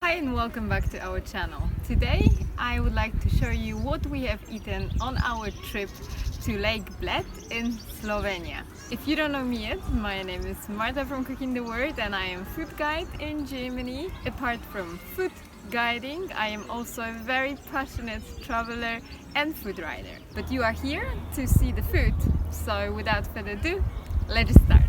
Hi and welcome back to our channel. Today I would like to show you what we have eaten on our trip to Lake Bled in Slovenia. If you don't know me yet, my name is Marta from Cooking the World and I am food guide in Germany. Apart from food guiding, I am also a very passionate traveler and food writer. But you are here to see the food, so without further ado, let's start.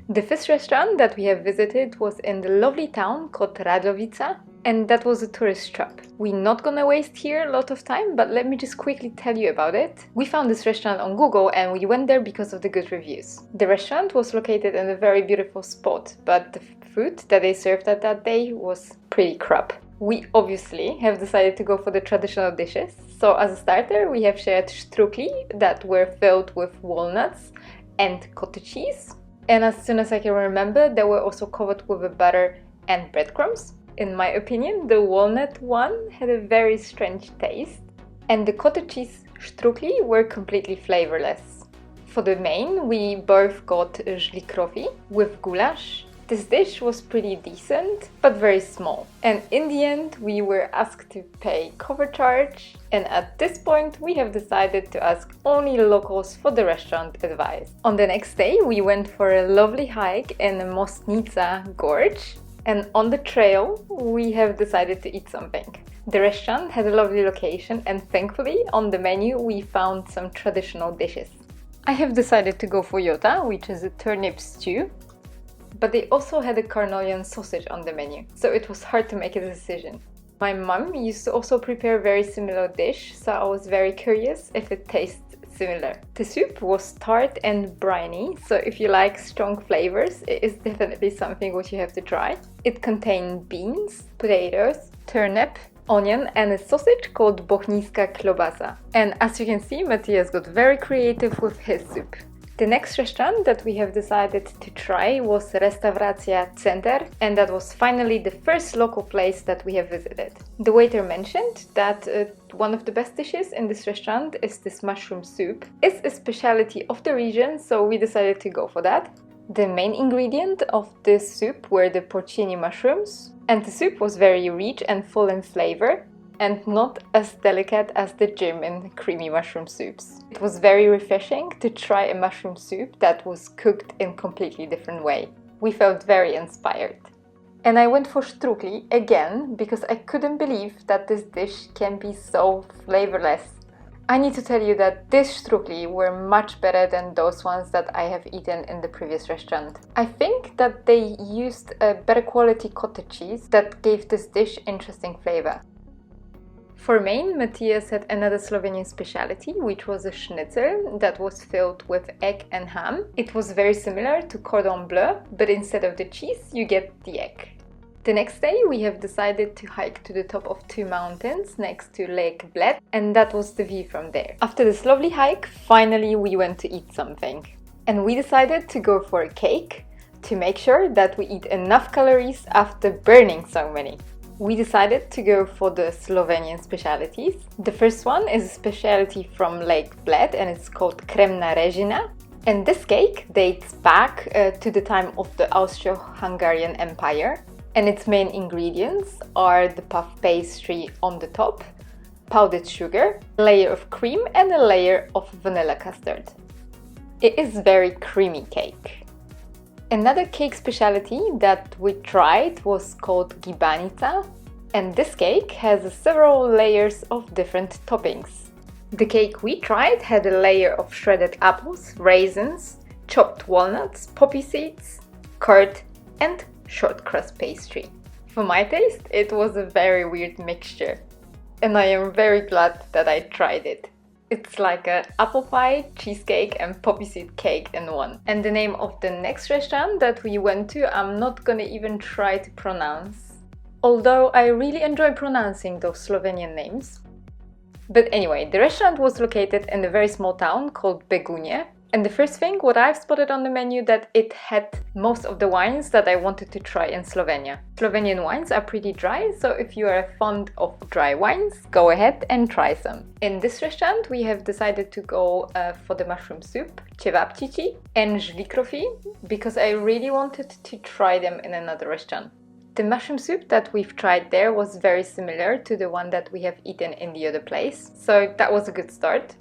The first restaurant that we have visited was in the lovely town called Radovljica, and that was a tourist trap. We're not gonna waste here a lot of time, but let me just quickly tell you about it. We found this restaurant on Google and we went there because of the good reviews. The restaurant was located in a very beautiful spot, but the food that they served at that day was pretty crap. We obviously have decided to go for the traditional dishes. So as a starter, we have shared Štruklji that were filled with walnuts and cottage cheese. And as soon as I can remember, they were also covered with a butter and breadcrumbs. In my opinion, the walnut one had a very strange taste. And the cottage cheese Štruklji were completely flavorless. For the main, we both got žlikrofi with goulash. This dish was pretty decent, but very small. And in the end, we were asked to pay cover charge. And at this point, we have decided to ask only locals for the restaurant advice. On the next day, we went for a lovely hike in Mostnica Gorge. And on the trail, we have decided to eat something. The restaurant had a lovely location and thankfully on the menu we found some traditional dishes. I have decided to go for Jota, which is a turnip stew. But they also had a carnelian sausage on the menu, so it was hard to make a decision. My mum used to also prepare a very similar dish, so I was very curious if it tastes similar. The soup was tart and briny, so if you like strong flavors, it is definitely something what you have to try. It contained beans, potatoes, turnip, onion and a sausage called Bohinjska Klobasa. And as you can see, Matthias got very creative with his soup. The next restaurant that we have decided to try was Restavracija Center, and that was finally the first local place that we have visited. The waiter mentioned that one of the best dishes in this restaurant is this mushroom soup. It's a specialty of the region, so we decided to go for that. The main ingredient of this soup were the porcini mushrooms, and the soup was very rich and full in flavor, and not as delicate as the German creamy mushroom soups. It was very refreshing to try a mushroom soup that was cooked in a completely different way. We felt very inspired. And I went for Štruklji again because I couldn't believe that this dish can be so flavorless. I need to tell you that this Štruklji were much better than those ones that I have eaten in the previous restaurant. I think that they used a better quality cottage cheese that gave this dish interesting flavor. For main, Matthias had another Slovenian specialty, which was a Schnitzel that was filled with egg and ham. It was very similar to cordon bleu, but instead of the cheese, you get the egg. The next day, we have decided to hike to the top of two mountains next to Lake Bled, and that was the view from there. After this lovely hike, finally we went to eat something. And we decided to go for a cake to make sure that we eat enough calories after burning so many. We decided to go for the Slovenian specialities. The first one is a specialty from Lake Bled and it's called Kremna Rezina. And this cake dates back to the time of the Austro-Hungarian Empire. And its main ingredients are the puff pastry on the top, powdered sugar, a layer of cream and a layer of vanilla custard. It is very creamy cake. Another cake specialty that we tried was called Gibanica, and this cake has several layers of different toppings. The cake we tried had a layer of shredded apples, raisins, chopped walnuts, poppy seeds, curd and short crust pastry. For my taste, it was a very weird mixture, and I am very glad that I tried it. It's like an apple pie, cheesecake and poppy seed cake in one. And the name of the next restaurant that we went to, I'm not gonna even try to pronounce. Although I really enjoy pronouncing those Slovenian names. But anyway, the restaurant was located in a very small town called Begunje. And the first thing what I've spotted on the menu that it had most of the wines that I wanted to try in Slovenia. Slovenian wines are pretty dry, so if you are fond of dry wines, go ahead and try some. In this restaurant we have decided to go for the mushroom soup, cevapcici and žlikrofi, because I really wanted to try them in another restaurant. The mushroom soup that we've tried there was very similar to the one that we have eaten in the other place, so that was a good start.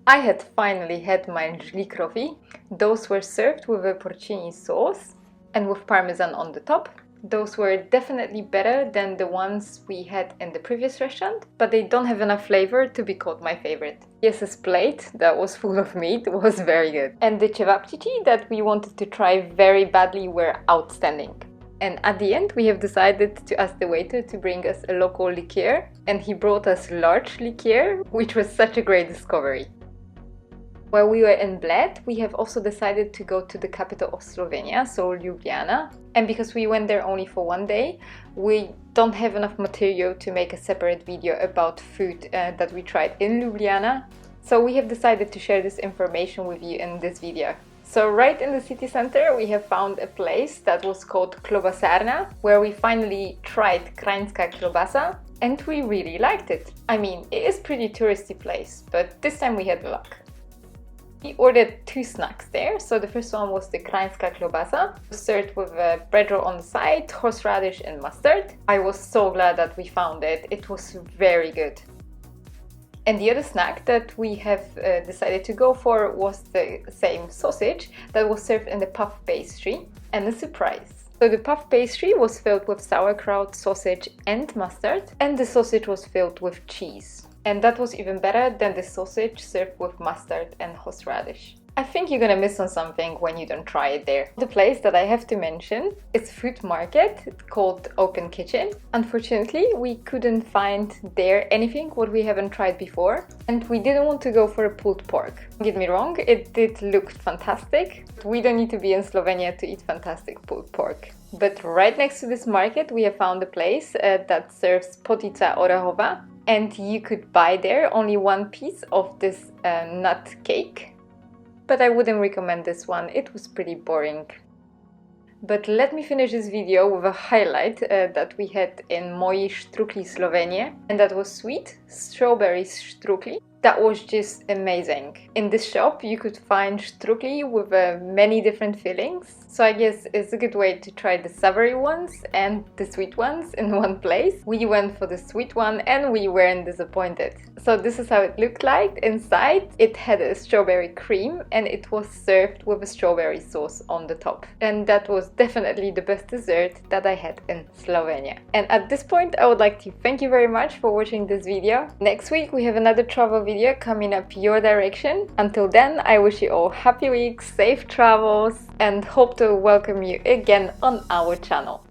I had finally had my žlikrofi. Those were served with a porcini sauce and with parmesan on the top. Those were definitely better than the ones we had in the previous restaurant, but they don't have enough flavor to be called my favorite. Yes's plate that was full of meat was very good. And the cevapcici that we wanted to try very badly were outstanding. And at the end we have decided to ask the waiter to bring us a local liqueur, and he brought us large liqueur, which was such a great discovery. While we were in Bled, we have also decided to go to the capital of Slovenia, so Ljubljana. And because we went there only for one day, we don't have enough material to make a separate video about food that we tried in Ljubljana. So we have decided to share this information with you in this video. So right in the city center we have found a place that was called Klobasarna, where we finally tried Kranjska Klobasa, and we really liked it. I mean, it is a pretty touristy place, but this time we had luck. We ordered 2 snacks there. So the first one was the Kranjska Klobasa, served with a bread roll on the side, horseradish and mustard. I was so glad that we found it. It was very good. And the other snack that we have decided to go for was the same sausage that was served in the puff pastry, and a surprise. So the puff pastry was filled with sauerkraut, sausage and mustard, and the sausage was filled with cheese. And that was even better than the sausage served with mustard and horseradish. I think you're gonna miss on something when you don't try it there. The place that I have to mention is a food market called Open Kitchen. Unfortunately, we couldn't find there anything what we haven't tried before, and we didn't want to go for a pulled pork. Don't get me wrong, it did look fantastic. We don't need to be in Slovenia to eat fantastic pulled pork. But right next to this market we have found a place that serves Potica Orehova, and you could buy there only one piece of this nut cake. But I wouldn't recommend this one, it was pretty boring. But let me finish this video with a highlight that we had in moji Štruklji Slovenie, and that was sweet strawberry Štruklji. That was just amazing. In this shop you could find Štruklji with many different fillings, so I guess it's a good way to try the savory ones and the sweet ones in one place. We went for the sweet one and we weren't disappointed. So this is how it looked like inside. It had a strawberry cream and it was served with a strawberry sauce on the top. And that was definitely the best dessert that I had in Slovenia. And at this point I would like to thank you very much for watching this video. Next week we have another travel video coming up your direction. Until then, I wish you all happy weeks, safe travels, and hope to welcome you again on our channel.